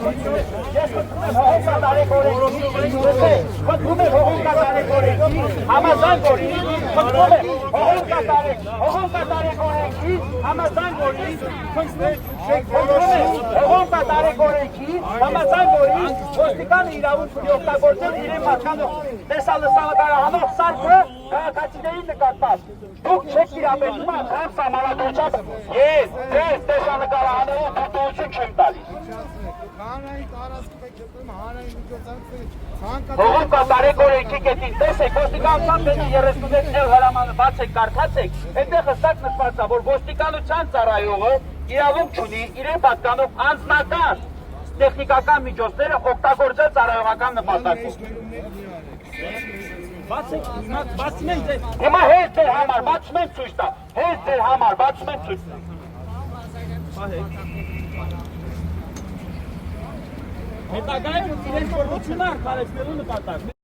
Ես խնդրում եմ հողոքատարեք օրենքի, համաձայն որի, խնդրում եմ հողոքատարեք օրենքի, համաձայն որի, հողոքատարեք օրենքի, համաձայն որի, ոստիկանը իրավունք ունի օգտագործել իրեն պատկանող տեսալսանկարահանող սարքը քաղաքացիների նկատմամբ։ Դուք չեք տիրապետում անգամ սահմանադրությամբ ես ձեզ տեսանկարահանողը պատողություն չեմ տալիս։ Հանրային տարածքի կետրում հանրային միջոցառումների հողոքատարեք օրենքի կետին տեսեք ոստիկանության պետք 36 հրամանը բացեք կարդացեք այդտեղ հստակ նշված է որ ոստիկանության ծառայողը իրավունք չունի իրեն պատկանող անձնական տեխնիկական միջոցները օգտագործել ծառայողական նպատակով բացում ենք ձեզ հիմա հենց ձեր համար բացում ենք ցույց տա հենց ձեր համար բացում ենք ցույց տա հետագայում իրենց կորուստությունը արդարացնելու նպատակով